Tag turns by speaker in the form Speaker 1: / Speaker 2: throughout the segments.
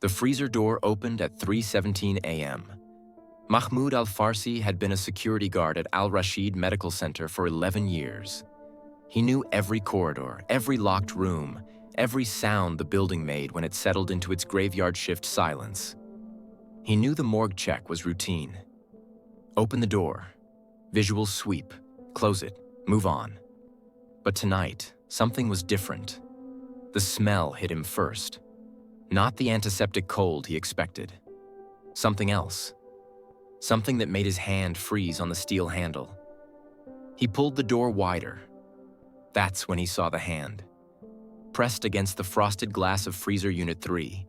Speaker 1: The freezer door opened at 3:17 a.m. Mahmoud Al-Farsi had been a security guard at Al-Rashid Medical Center for 11 years. He knew every corridor, every locked room, every sound the building made when it settled into its graveyard shift silence. He knew the morgue check was routine. Open the door, visual sweep, close it, move on. But tonight, something was different. The smell hit him first. Not the antiseptic cold he expected. Something else. Something that made his hand freeze on the steel handle. He pulled the door wider. That's when he saw the hand, pressed against the frosted glass of freezer unit 3.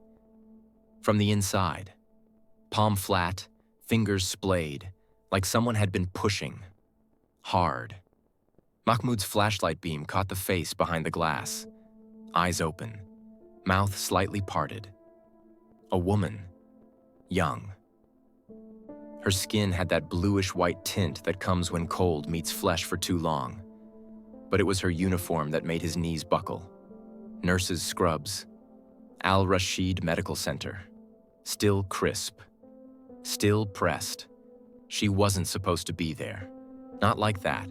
Speaker 1: From the inside, palm flat, fingers splayed, like someone had been pushing. Hard. Mahmoud's flashlight beam caught the face behind the glass. Eyes open, mouth slightly parted. A woman, young. Her skin had that bluish-white tint that comes when cold meets flesh for too long. But it was her uniform that made his knees buckle. Nurse's scrubs. Al-Rashid Medical Center. Still crisp. Still pressed. She wasn't supposed to be there. Not like that.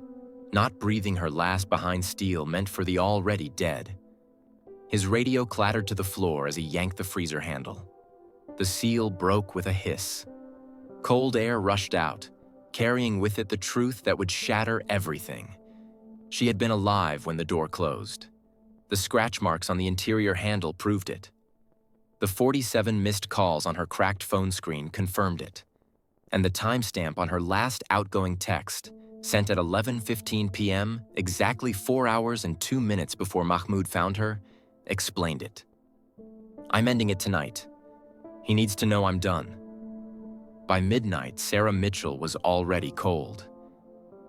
Speaker 1: Not breathing her last behind steel meant for the already dead. His radio clattered to the floor as he yanked the freezer handle. The seal broke with a hiss. Cold air rushed out, carrying with it the truth that would shatter everything. She had been alive when the door closed. The scratch marks on the interior handle proved it. The 47 missed calls on her cracked phone screen confirmed it. And the timestamp on her last outgoing text, sent at 11:15 p.m., exactly 4 hours and 2 minutes before Mahmoud found her, explained it. "I'm ending it tonight. He needs to know I'm done." By midnight, Sarah Mitchell was already cold.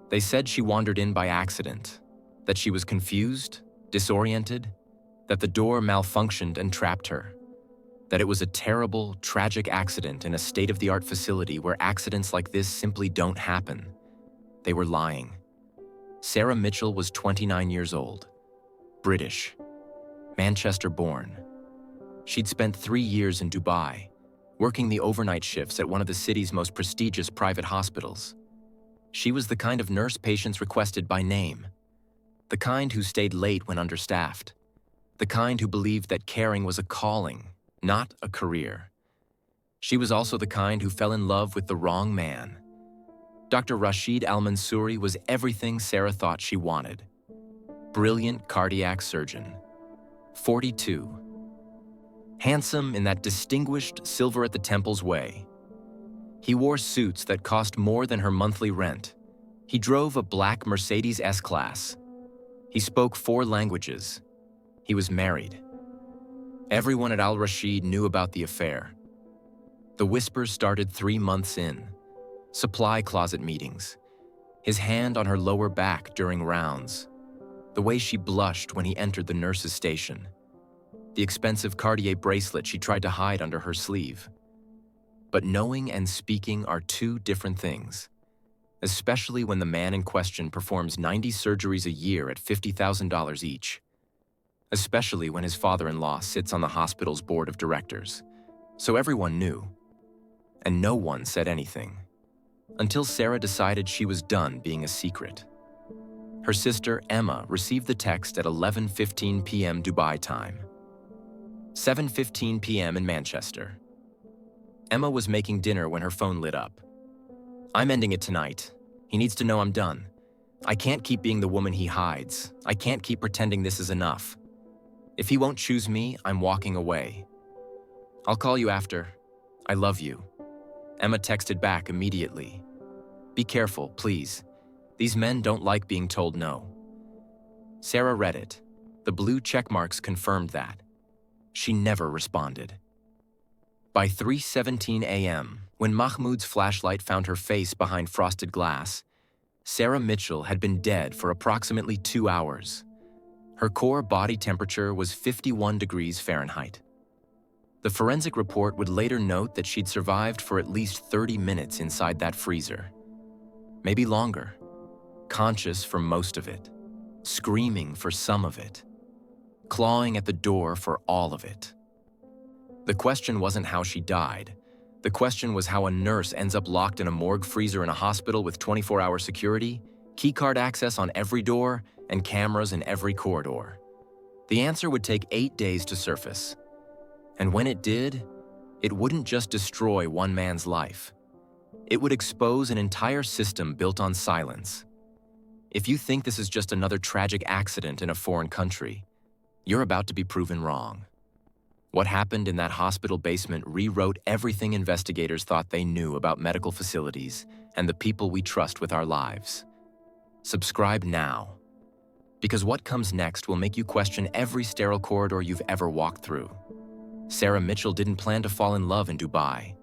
Speaker 1: They said she wandered in by accident, that she was confused, disoriented, that the door malfunctioned and trapped her, that it was a terrible, tragic accident in a state-of-the-art facility where accidents like this simply don't happen. They were lying. Sarah Mitchell was 29 years old, British, Manchester-born. She'd spent 3 years in Dubai, working the overnight shifts at one of the city's most prestigious private hospitals. She was the kind of nurse patients requested by name, the kind who stayed late when understaffed, the kind who believed that caring was a calling, not a career. She was also the kind who fell in love with the wrong man. Dr. Rashid Al-Mansouri was everything Sarah thought she wanted. Brilliant cardiac surgeon. 42. Handsome in that distinguished silver-at-the-temples way. He wore suits that cost more than her monthly rent. He drove a black Mercedes S-Class. He spoke 4 languages. He was married. Everyone at Al-Rashid knew about the affair. The whispers started 3 months in. Supply closet meetings. His hand on her lower back during rounds. The way she blushed when he entered the nurse's station. The expensive Cartier bracelet she tried to hide under her sleeve. But knowing and speaking are 2 different things, especially when the man in question performs 90 surgeries a year at $50,000 each. Especially when his father-in-law sits on the hospital's board of directors. So everyone knew. And no one said anything. Until Sarah decided she was done being a secret. Her sister, Emma, received the text at 11:15 p.m. Dubai time. 7:15 p.m. in Manchester. Emma was making dinner when her phone lit up. "I'm ending it tonight. He needs to know I'm done. I can't keep being the woman he hides. I can't keep pretending this is enough. If he won't choose me, I'm walking away. I'll call you after. I love you." Emma texted back immediately. "Be careful, please. These men don't like being told no." Sarah read it. The blue check marks confirmed that. She never responded. By 3:17 a.m., when Mahmoud's flashlight found her face behind frosted glass, Sarah Mitchell had been dead for approximately 2 hours. Her core body temperature was 51 degrees Fahrenheit. The forensic report would later note that she'd survived for at least 30 minutes inside that freezer. Maybe longer. Conscious for most of it. Screaming for some of it. Clawing at the door for all of it. The question wasn't how she died. The question was how a nurse ends up locked in a morgue freezer in a hospital with 24-hour security, keycard access on every door, and cameras in every corridor. The answer would take 8 days to surface. And when it did, it wouldn't just destroy one man's life. It would expose an entire system built on silence. If you think this is just another tragic accident in a foreign country, you're about to be proven wrong. What happened in that hospital basement rewrote everything investigators thought they knew about medical facilities and the people we trust with our lives. Subscribe now, because what comes next will make you question every sterile corridor you've ever walked through. Sarah Mitchell didn't plan to fall in love in Dubai.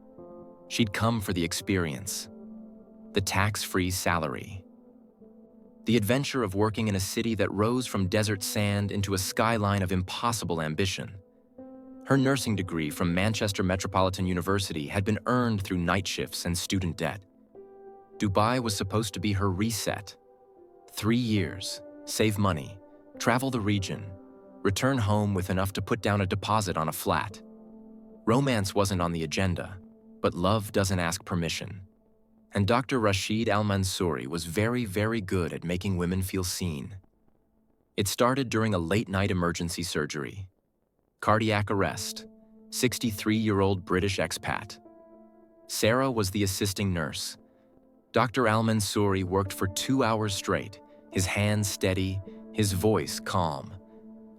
Speaker 1: She'd come for the experience, the tax-free salary, the adventure of working in a city that rose from desert sand into a skyline of impossible ambition. Her nursing degree from Manchester Metropolitan University had been earned through night shifts and student debt. Dubai was supposed to be her reset. 3 years, save money, travel the region, return home with enough to put down a deposit on a flat. Romance wasn't on the agenda, but love doesn't ask permission. And Dr. Rashid Al-Mansouri was very, very good at making women feel seen. It started during a late-night emergency surgery. Cardiac arrest, 63-year-old British expat. Sarah was the assisting nurse. Dr. Al-Mansouri worked for 2 hours straight, his hands steady, his voice calm.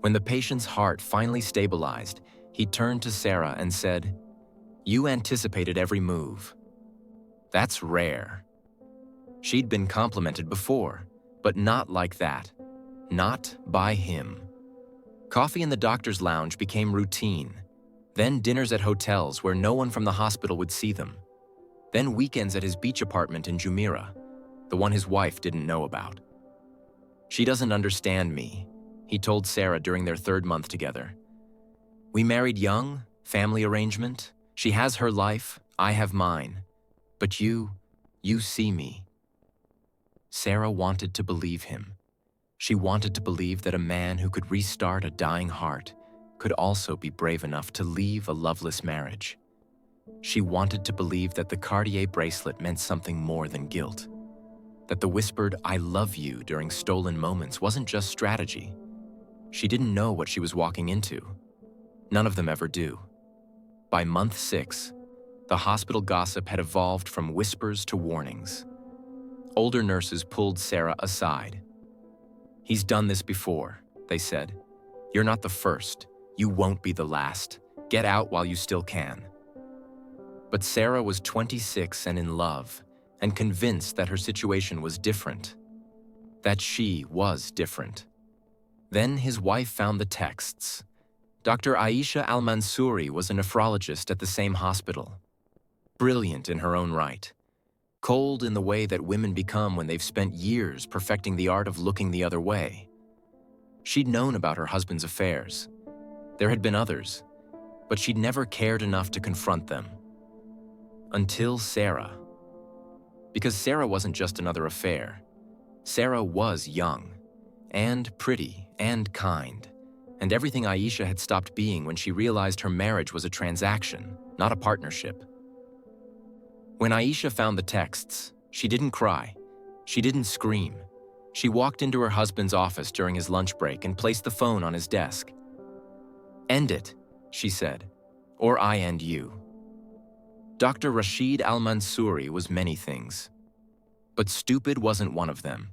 Speaker 1: When the patient's heart finally stabilized, he turned to Sarah and said, "You anticipated every move." That's rare. She'd been complimented before, but not like that. Not by him. Coffee in the doctor's lounge became routine. Then dinners at hotels where no one from the hospital would see them. Then weekends at his beach apartment in Jumeirah, the one his wife didn't know about. "She doesn't understand me," he told Sarah during their 3rd month together. "We married young, family arrangement. She has her life, I have mine. But you see me." Sarah wanted to believe him. She wanted to believe that a man who could restart a dying heart could also be brave enough to leave a loveless marriage. She wanted to believe that the Cartier bracelet meant something more than guilt. That the whispered "I love you" during stolen moments wasn't just strategy. She didn't know what she was walking into. None of them ever do. By month 6, the hospital gossip had evolved from whispers to warnings. Older nurses pulled Sarah aside. "He's done this before," they said. "You're not the first. You won't be the last. Get out while you still can." But Sarah was 26 and in love, and convinced that her situation was different. That she was different. Then his wife found the texts. Dr. Aisha Al-Mansouri was a nephrologist at the same hospital. Brilliant in her own right. Cold in the way that women become when they've spent years perfecting the art of looking the other way. She'd known about her husband's affairs. There had been others, but she'd never cared enough to confront them. Until Sarah. Because Sarah wasn't just another affair. Sarah was young, and pretty, and kind, and everything Aisha had stopped being when she realized her marriage was a transaction, not a partnership. When Aisha found the texts, she didn't cry. She didn't scream. She walked into her husband's office during his lunch break and placed the phone on his desk. "End it," she said, "or I end you." Dr. Rashid Al-Mansouri was many things, but stupid wasn't one of them.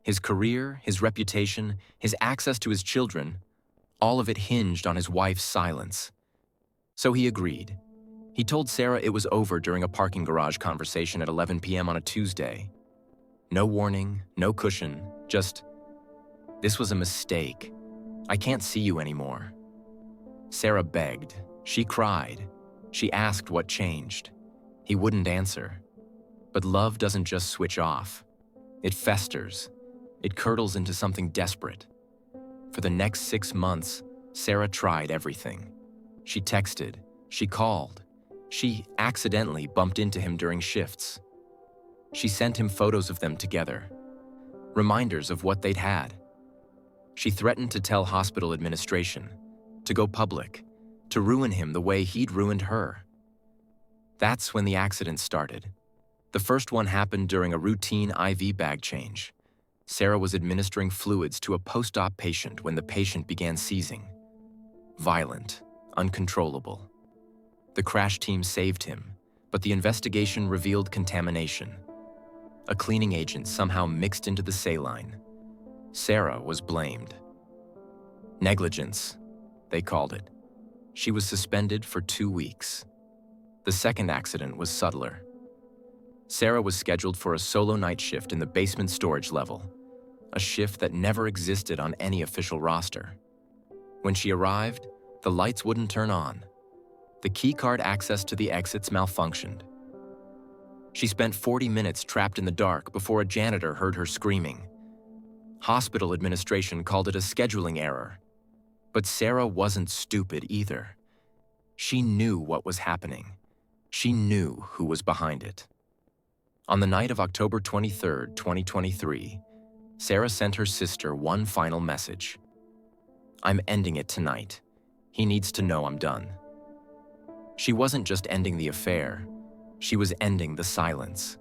Speaker 1: His career, his reputation, his access to his children, all of it hinged on his wife's silence. So he agreed. He told Sarah it was over during a parking garage conversation at 11 p.m. on a Tuesday. No warning, no cushion, just, "This was a mistake. I can't see you anymore." Sarah begged. She cried. She asked what changed. He wouldn't answer. But love doesn't just switch off. It festers. It curdles into something desperate. For the next 6 months, Sarah tried everything. She texted. She called. She accidentally bumped into him during shifts. She sent him photos of them together, reminders of what they'd had. She threatened to tell hospital administration, to go public, to ruin him the way he'd ruined her. That's when the accident started. The first one happened during a routine IV bag change. Sarah was administering fluids to a post-op patient when the patient began seizing. Violent, uncontrollable. The crash team saved him, but the investigation revealed contamination. A cleaning agent somehow mixed into the saline. Sarah was blamed. Negligence, they called it. She was suspended for 2 weeks. The second accident was subtler. Sarah was scheduled for a solo night shift in the basement storage level, a shift that never existed on any official roster. When she arrived, the lights wouldn't turn on. The keycard access to the exits malfunctioned. She spent 40 minutes trapped in the dark before a janitor heard her screaming. Hospital administration called it a scheduling error. But Sarah wasn't stupid either. She knew what was happening. She knew who was behind it. On the night of October 23, 2023, Sarah sent her sister one final message. "I'm ending it tonight. He needs to know I'm done." She wasn't just ending the affair. She was ending the silence.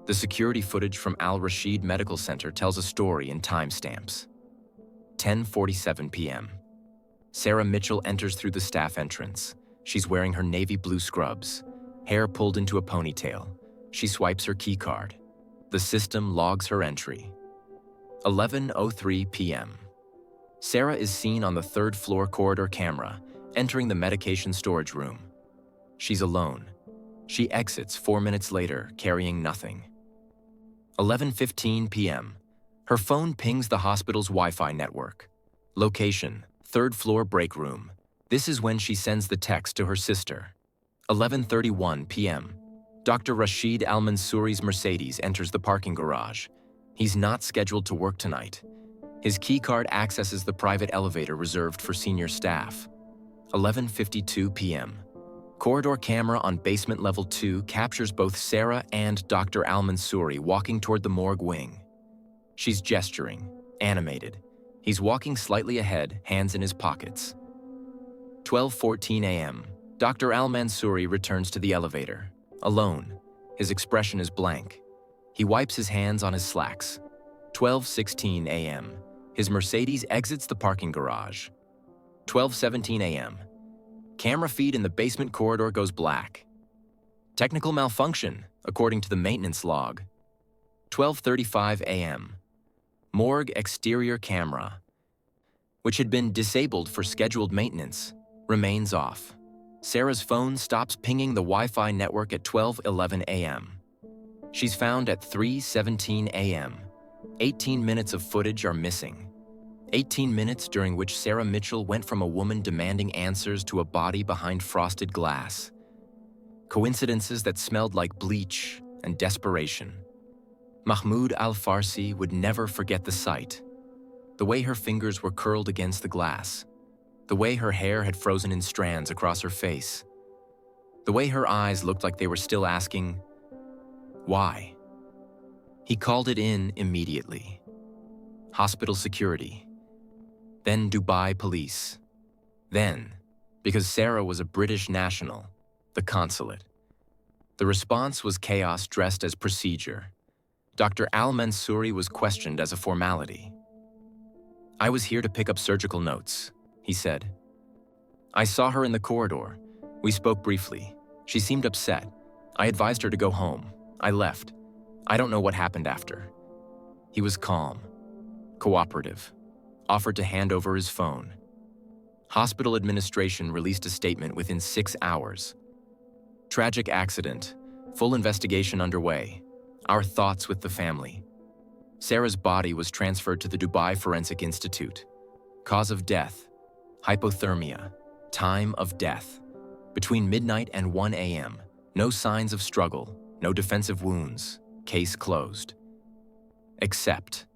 Speaker 1: The security footage from Al-Rashid Medical Center tells a story in timestamps. 10:47 p.m. Sarah Mitchell enters through the staff entrance. She's wearing her navy blue scrubs, hair pulled into a ponytail. She swipes her keycard. The system logs her entry. 11:03 p.m. Sarah is seen on the third-floor corridor camera, entering the medication storage room. She's alone. She exits 4 minutes later, carrying nothing. 11:15 p.m. Her phone pings the hospital's Wi-Fi network. Location, third-floor break room. This is when she sends the text to her sister. 11:31 p.m. Dr. Rashid Al-Mansouri's Mercedes enters the parking garage. He's not scheduled to work tonight. His keycard accesses the private elevator reserved for senior staff. 11:52 p.m. Corridor camera on basement level 2 captures both Sarah and Dr. Al-Mansouri walking toward the morgue wing. She's gesturing, animated. He's walking slightly ahead, hands in his pockets. 12:14 a.m. Dr. Al-Mansouri returns to the elevator. Alone, his expression is blank. He wipes his hands on his slacks. 12:16 a.m. His Mercedes exits the parking garage. 12:17 a.m. Camera feed in the basement corridor goes black. Technical malfunction, according to the maintenance log. 12:35 a.m. Morgue exterior camera, which had been disabled for scheduled maintenance, remains off. Sarah's phone stops pinging the Wi-Fi network at 12:11 a.m. She's found at 3:17 a.m. 18 minutes of footage are missing. 18 minutes during which Sarah Mitchell went from a woman demanding answers to a body behind frosted glass. Coincidences that smelled like bleach and desperation. Mahmoud Al-Farsi would never forget the sight. The way her fingers were curled against the glass. The way her hair had frozen in strands across her face. The way her eyes looked like they were still asking, why? He called it in immediately. Hospital security. Then Dubai police. Then, because Sarah was a British national, the consulate. The response was chaos dressed as procedure. Dr. Al-Mansouri was questioned as a formality. "I was here to pick up surgical notes," he said. "I saw her in the corridor. We spoke briefly. She seemed upset. I advised her to go home. I left. I don't know what happened after." He was calm, cooperative, offered to hand over his phone. Hospital administration released a statement within 6 hours. "Tragic accident. Full investigation underway. Our thoughts with the family." Sarah's body was transferred to the Dubai Forensic Institute. Cause of death: hypothermia. Time of death: between midnight and 1 a.m. No signs of struggle, no defensive wounds. Case closed. Except,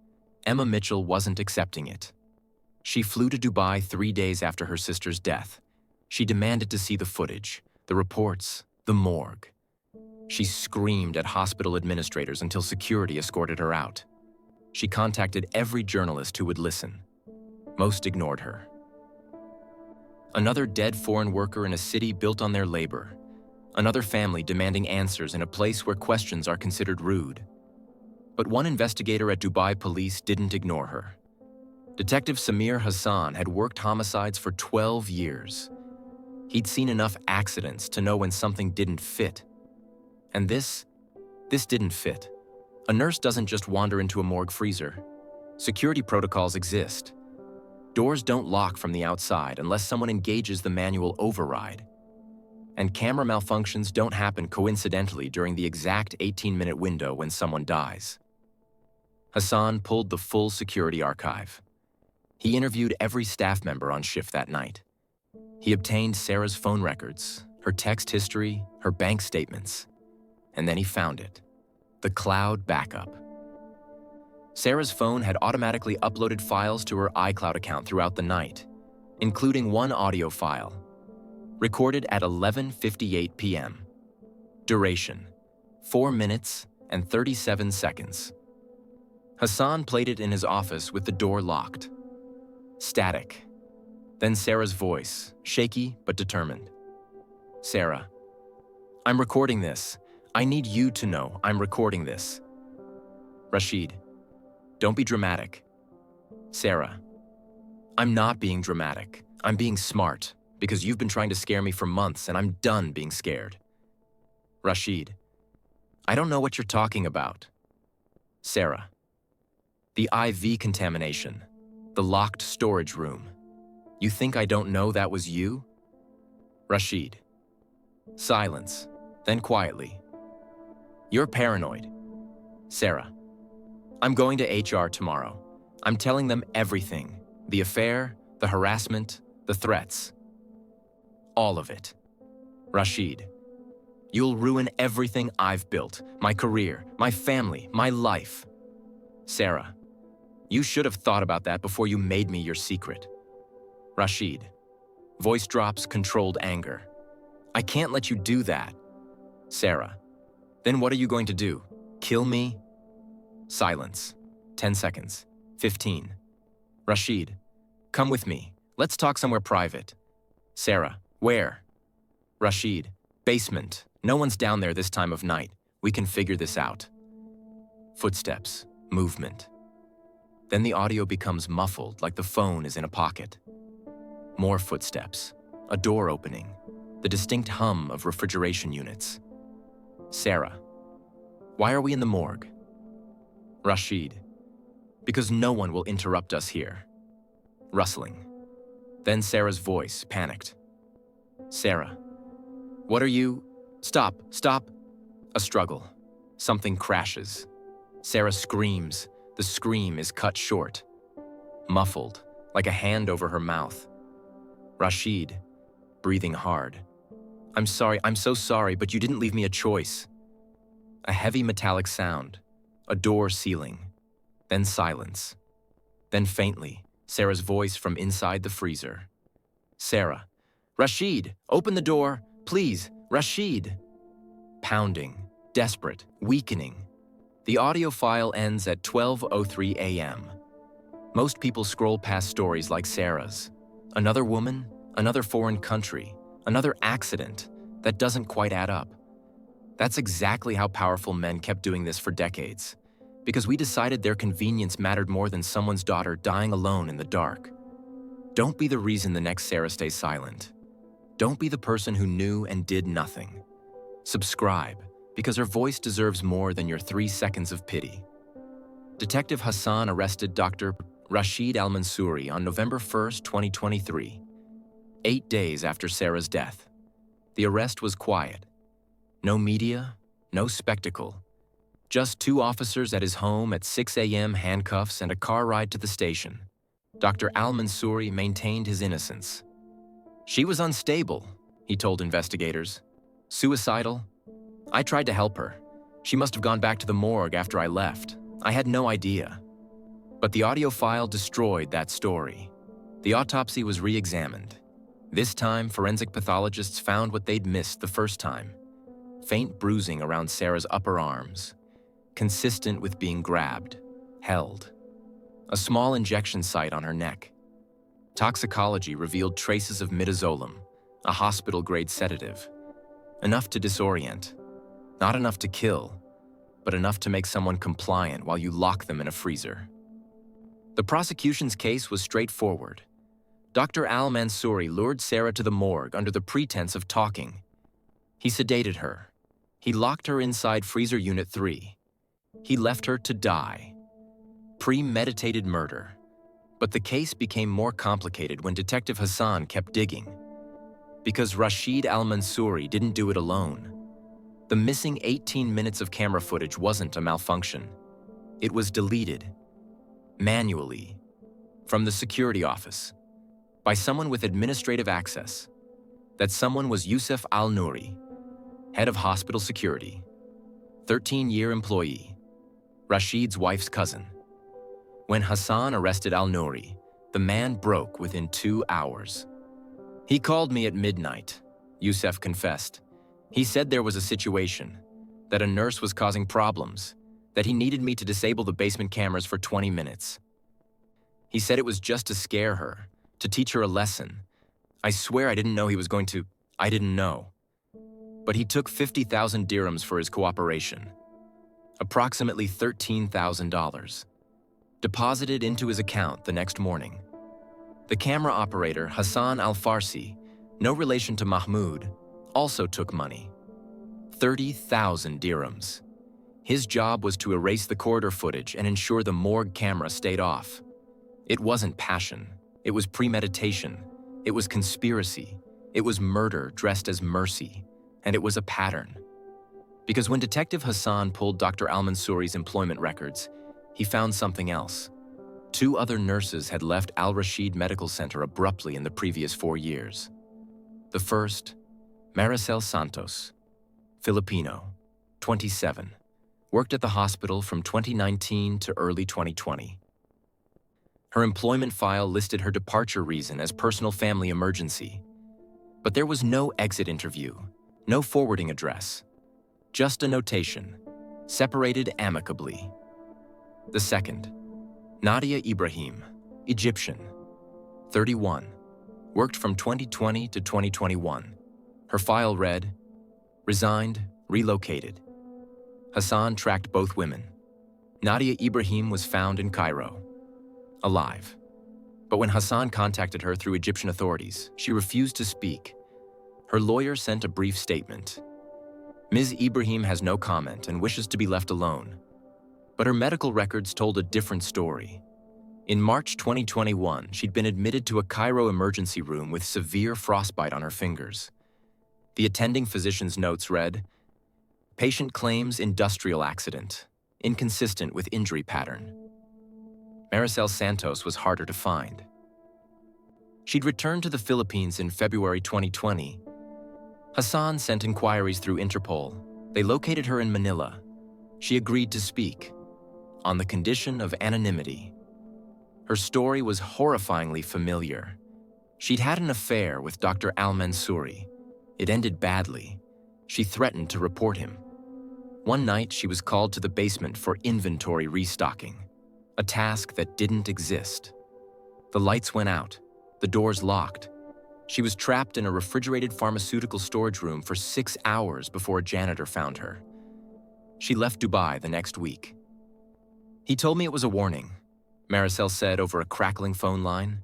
Speaker 1: Emma Mitchell wasn't accepting it. She flew to Dubai 3 days after her sister's death. She demanded to see the footage, the reports, the morgue. She screamed at hospital administrators until security escorted her out. She contacted every journalist who would listen. Most ignored her. Another dead foreign worker in a city built on their labor. Another family demanding answers in a place where questions are considered rude. But one investigator at Dubai police didn't ignore her. Detective Samir Hassan had worked homicides for 12 years. He'd seen enough accidents to know when something didn't fit. And this didn't fit. A nurse doesn't just wander into a morgue freezer. Security protocols exist. Doors don't lock from the outside unless someone engages the manual override. And camera malfunctions don't happen coincidentally during the exact 18-minute window when someone dies. Hassan pulled the full security archive. He interviewed every staff member on shift that night. He obtained Sarah's phone records, her text history, her bank statements. And then he found it. The cloud backup. Sarah's phone had automatically uploaded files to her iCloud account throughout the night, including one audio file, recorded at 11:58 p.m. Duration, 4 minutes and 37 seconds. Hassan played it in his office with the door locked. Static. Then Sarah's voice, shaky but determined. "Sarah, I'm recording this. I need you to know I'm recording this." "Rashid, don't be dramatic." "Sarah, I'm not being dramatic. I'm being smart, because you've been trying to scare me for months and I'm done being scared." "Rashid, I don't know what you're talking about." "Sarah, the IV contamination, the locked storage room. You think I don't know that was you?" "Rashid." Silence, then quietly. "You're paranoid." "Sarah, I'm going to HR tomorrow. I'm telling them everything. The affair, the harassment, the threats. All of it." "Rashid, you'll ruin everything I've built, my career, my family, my life." "Sarah, you should have thought about that before you made me your secret." "Rashid." Voice drops, controlled anger. "I can't let you do that." "Sarah, then what are you going to do? Kill me?" Silence. 10 seconds. 15. "Rashid, come with me. Let's talk somewhere private." "Sarah, where?" "Rashid, basement. No one's down there this time of night. We can figure this out." Footsteps. Movement. Then the audio becomes muffled, like the phone is in a pocket. More footsteps. A door opening. The distinct hum of refrigeration units. "Sarah, why are we in the morgue?" "Rashid, because no one will interrupt us here." Rustling. Then Sarah's voice, panicked. "Sarah, what are you—" "Stop, stop." A struggle. Something crashes. Sarah screams. The scream is cut short. Muffled, like a hand over her mouth. Rashid, breathing hard. "I'm sorry, I'm so sorry, but you didn't leave me a choice." A heavy metallic sound. A door sealing. Then silence. Then faintly, Sarah's voice from inside the freezer. "Sarah, Rashid, open the door, please, Rashid." Pounding, desperate, weakening. The audio file ends at 12:03 a.m. Most people scroll past stories like Sarah's. Another woman, another foreign country, another accident that doesn't quite add up. That's exactly how powerful men kept doing this for decades, because we decided their convenience mattered more than someone's daughter dying alone in the dark. Don't be the reason the next Sarah stays silent. Don't be the person who knew and did nothing. Subscribe, because her voice deserves more than your 3 seconds of pity. Detective Hassan arrested Dr. Rashid Al-Mansouri on November 1st, 2023, 8 days after Sarah's death. The arrest was quiet. No media, no spectacle. Just 2 officers at his home at 6 a.m., handcuffs, and a car ride to the station. Dr. Al-Mansouri maintained his innocence. "She was unstable," he told investigators. "Suicidal? I tried to help her. She must have gone back to the morgue after I left. I had no idea." But the audio file destroyed that story. The autopsy was re-examined. This time, forensic pathologists found what they'd missed the first time. Faint bruising around Sarah's upper arms, consistent with being grabbed, held. A small injection site on her neck. Toxicology revealed traces of midazolam, a hospital-grade sedative. Enough to disorient. Not enough to kill, but enough to make someone compliant while you lock them in a freezer. The prosecution's case was straightforward. Dr. Al-Mansouri lured Sarah to the morgue under the pretense of talking. He sedated her. He locked her inside freezer unit 3. He left her to die. Premeditated murder. But the case became more complicated when Detective Hassan kept digging. Because Rashid Al-Mansouri didn't do it alone. The missing 18 minutes of camera footage wasn't a malfunction. It was deleted. Manually. From the security office. By someone with administrative access. That someone was Yusuf Al-Nouri, head of hospital security, 13-year employee, Rashid's wife's cousin. When Hassan arrested Al-Nouri, the man broke within 2 hours. He called me at midnight, Yusuf confessed. He said there was a situation, that a nurse was causing problems, that he needed me to disable the basement cameras for 20 minutes. He said it was just to scare her, to teach her a lesson. I swear I didn't know he was going to. I didn't know. But he took 50,000 dirhams for his cooperation. Approximately $13,000. Deposited into his account the next morning. The camera operator, Hassan Al-Farsi, no relation to Mahmoud, also took money. 30,000 dirhams. His job was to erase the corridor footage and ensure the morgue camera stayed off. It wasn't passion. It was premeditation. It was conspiracy. It was murder dressed as mercy. And it was a pattern. Because when Detective Hassan pulled Dr. Al-Mansouri's employment records, he found something else. 2 other nurses had left Al-Rashid Medical Center abruptly in the previous 4 years. The first, Maricel Santos, Filipino, 27, worked at the hospital from 2019 to early 2020. Her employment file listed her departure reason as personal family emergency. But there was no exit interview, no forwarding address, just a notation, separated amicably. The second, Nadia Ibrahim, Egyptian, 31, worked from 2020 to 2021. Her file read, resigned, relocated. Hassan tracked both women. Nadia Ibrahim was found in Cairo, alive. But when Hassan contacted her through Egyptian authorities, she refused to speak. Her lawyer sent a brief statement. Ms. Ibrahim has no comment and wishes to be left alone. But her medical records told a different story. In March 2021, she'd been admitted to a Cairo emergency room with severe frostbite on her fingers. The attending physician's notes read, patient claims industrial accident, inconsistent with injury pattern. Maricel Santos was harder to find. She'd returned to the Philippines in February 2020. Hassan sent inquiries through Interpol. They located her in Manila. She agreed to speak, on the condition of anonymity. Her story was horrifyingly familiar. She'd had an affair with Dr. Al-Mansouri. It ended badly. She threatened to report him. One night, she was called to the basement for inventory restocking, a task that didn't exist. The lights went out, the doors locked. She was trapped in a refrigerated pharmaceutical storage room for 6 hours before a janitor found her. She left Dubai the next week. He told me it was a warning, Maricel said over a crackling phone line.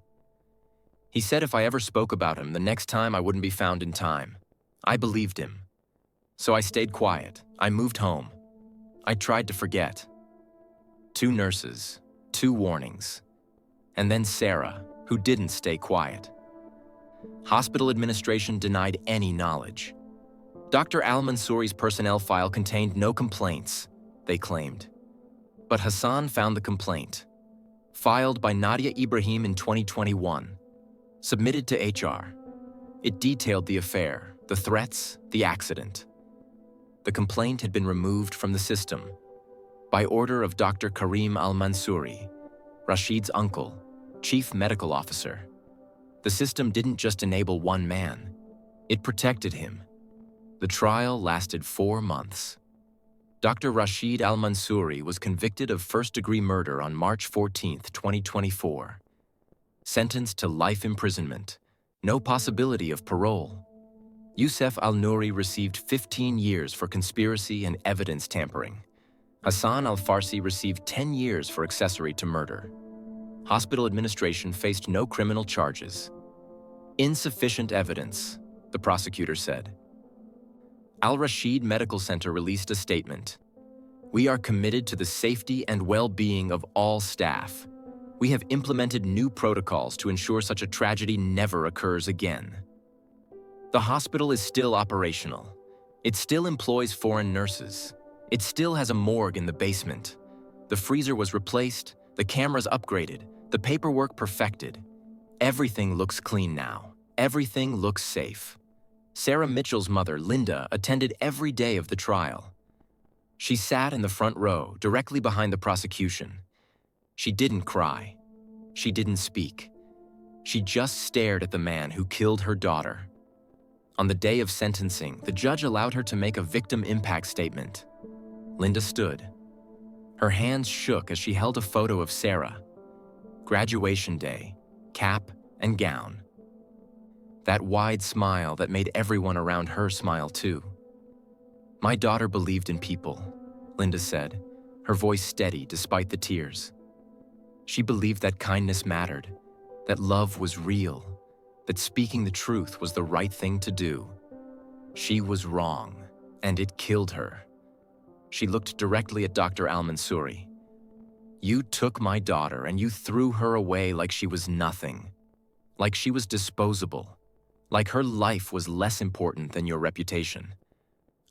Speaker 1: He said if I ever spoke about him, the next time I wouldn't be found in time. I believed him. So I stayed quiet. I moved home. I tried to forget. 2 nurses, 2 warnings. And then Sarah, who didn't stay quiet. Hospital administration denied any knowledge. Dr. Al-Mansouri's personnel file contained no complaints, they claimed. But Hassan found the complaint, filed by Nadia Ibrahim in 2021, submitted to HR. It detailed the affair, the threats, the accident. The complaint had been removed from the system by order of Dr. Karim Al-Mansouri, Rashid's uncle, chief medical officer. The system didn't just enable one man, it protected him. The trial lasted 4 months. Dr. Rashid Al-Mansouri was convicted of first-degree murder on March 14, 2024. sentenced to life imprisonment, no possibility of parole. Youssef Al-Nouri received 15 years for conspiracy and evidence tampering. Hassan Al-Farsi received 10 years for accessory to murder. Hospital administration faced no criminal charges. Insufficient evidence, the prosecutor said. Al-Rashid Medical Center released a statement. "We are committed to the safety and well-being of all staff. We have implemented new protocols to ensure such a tragedy never occurs again." The hospital is still operational. It still employs foreign nurses. It still has a morgue in the basement. The freezer was replaced, the cameras upgraded, the paperwork perfected. Everything looks clean now. Everything looks safe. Sarah Mitchell's mother, Linda, attended every day of the trial. She sat in the front row, directly behind the prosecution. She didn't cry. She didn't speak. She just stared at the man who killed her daughter. On the day of sentencing, the judge allowed her to make a victim impact statement. Linda stood. Her hands shook as she held a photo of Sarah. Graduation day, cap and gown. That wide smile that made everyone around her smile too. "My daughter believed in people," Linda said, her voice steady despite the tears. She believed that kindness mattered, that love was real, that speaking the truth was the right thing to do. She was wrong, and it killed her. She looked directly at Dr. Al-Mansouri. "You took my daughter and you threw her away like she was nothing, like she was disposable, like her life was less important than your reputation.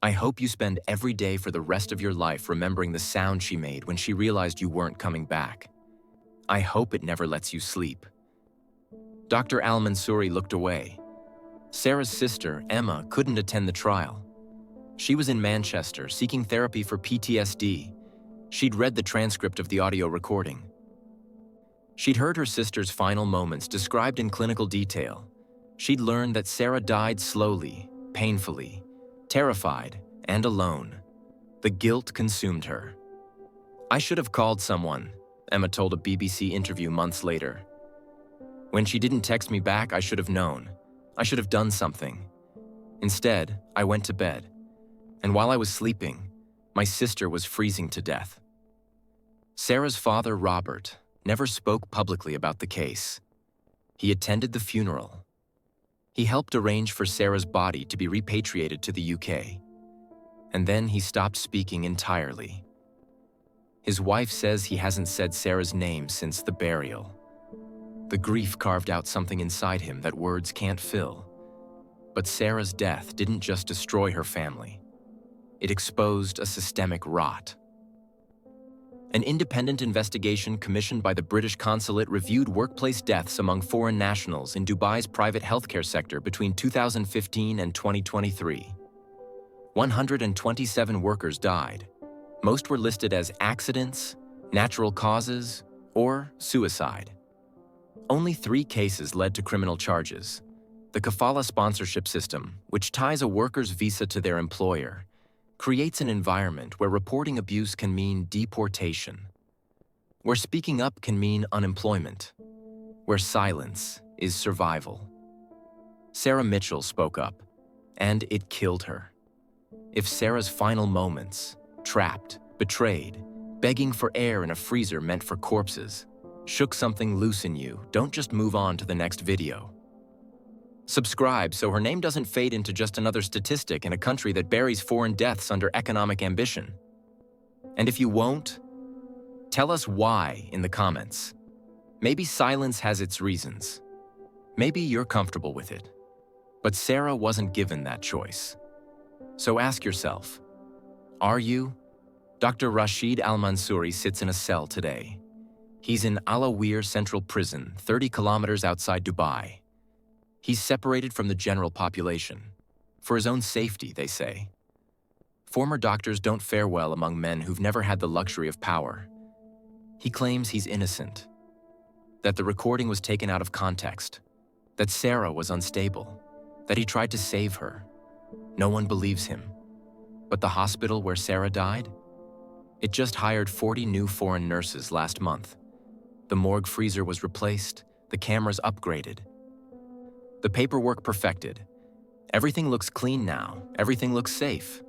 Speaker 1: I hope you spend every day for the rest of your life remembering the sound she made when she realized you weren't coming back. I hope it never lets you sleep." Dr. Al-Mansouri looked away. Sarah's sister, Emma, couldn't attend the trial. She was in Manchester seeking therapy for PTSD. She'd read the transcript of the audio recording. She'd heard her sister's final moments described in clinical detail. She'd learned that Sarah died slowly, painfully, terrified, and alone. The guilt consumed her. "I should have called someone," Emma told a BBC interview months later. "When she didn't text me back, I should have known. I should have done something. Instead, I went to bed. And while I was sleeping, my sister was freezing to death." Sarah's father, Robert, never spoke publicly about the case. He attended the funeral. He helped arrange for Sarah's body to be repatriated to the UK. And then he stopped speaking entirely. His wife says he hasn't said Sarah's name since the burial. The grief carved out something inside him that words can't fill. But Sarah's death didn't just destroy her family. It exposed a systemic rot. An independent investigation commissioned by the British consulate reviewed workplace deaths among foreign nationals in Dubai's private healthcare sector between 2015 and 2023. 127 workers died. Most were listed as accidents, natural causes, or suicide. Only 3 cases led to criminal charges. The kafala sponsorship system, which ties a worker's visa to their employer, creates an environment where reporting abuse can mean deportation, where speaking up can mean unemployment, where silence is survival. Sarah Mitchell spoke up, and it killed her. If Sarah's final moments, trapped, betrayed, begging for air in a freezer meant for corpses, shook something loose in you, don't just move on to the next video. Subscribe so her name doesn't fade into just another statistic in a country that buries foreign deaths under economic ambition. And if you won't, tell us why in the comments. Maybe silence has its reasons. Maybe you're comfortable with it. But Sarah wasn't given that choice. So ask yourself, are you? Dr. Rashid Al-Mansouri sits in a cell today. He's in Al-Awir Central Prison, 30 kilometers outside Dubai. He's separated from the general population. For his own safety, they say. Former doctors don't fare well among men who've never had the luxury of power. He claims he's innocent, that the recording was taken out of context, that Sarah was unstable, that he tried to save her. No one believes him. But the hospital where Sarah died? It just hired 40 new foreign nurses last month. The morgue freezer was replaced, the cameras upgraded, the paperwork perfected. Everything looks clean now, everything looks safe.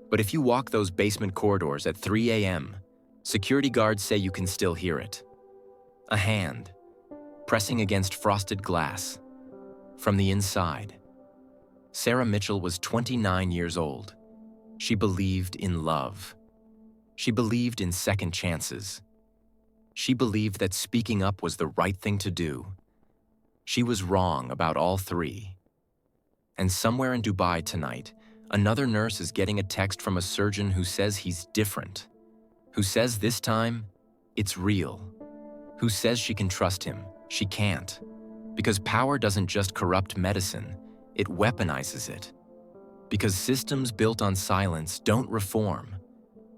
Speaker 1: But if you walk those basement corridors at 3 a.m., security guards say you can still hear it. A hand, pressing against frosted glass. From the inside. Sarah Mitchell was 29 years old. She believed in love. She believed in second chances. She believed that speaking up was the right thing to do. She was wrong about all three. And somewhere in Dubai tonight, another nurse is getting a text from a surgeon who says he's different, who says this time, it's real, who says she can trust him. She can't, because power doesn't just corrupt medicine, it weaponizes it. Because systems built on silence don't reform,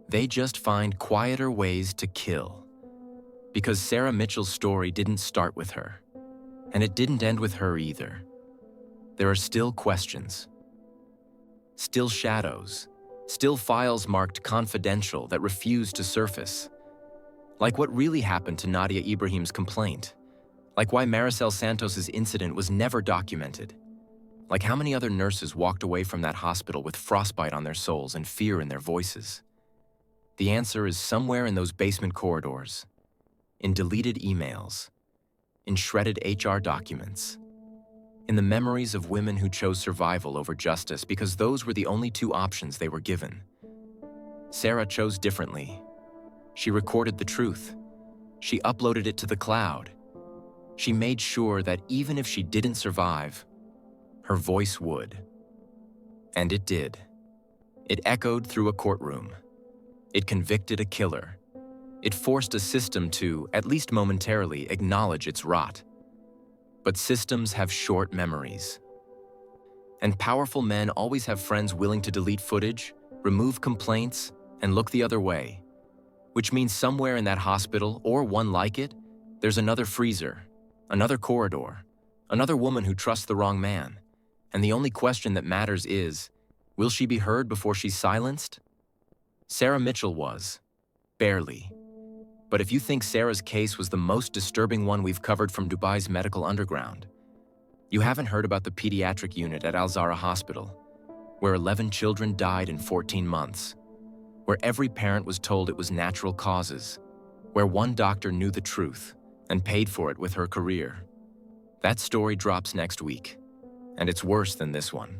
Speaker 1: they just find quieter ways to kill. Because Sarah Mitchell's story didn't start with her, and it didn't end with her either. There are still questions, still shadows, still files marked confidential that refuse to surface. Like what really happened to Nadia Ibrahim's complaint, like why Maricel Santos's incident was never documented, like how many other nurses walked away from that hospital with frostbite on their souls and fear in their voices. The answer is somewhere in those basement corridors, in deleted emails, in shredded HR documents, in the memories of women who chose survival over justice because those were the only two options they were given. Sarah chose differently. She recorded the truth. She uploaded it to the cloud. She made sure that even if she didn't survive, her voice would. And it did. It echoed through a courtroom. It convicted a killer. It forced a system to, at least momentarily, acknowledge its rot. But systems have short memories. And powerful men always have friends willing to delete footage, remove complaints, and look the other way. Which means somewhere in that hospital, or one like it, there's another freezer, another corridor, another woman who trusts the wrong man. And the only question that matters is, will she be heard before she's silenced? Sarah Mitchell was. Barely. But if you think Sarah's case was the most disturbing one we've covered from Dubai's medical underground, you haven't heard about the pediatric unit at Al-Zahra Hospital, where 11 children died in 14 months, where every parent was told it was natural causes, where one doctor knew the truth and paid for it with her career. That story drops next week, and it's worse than this one.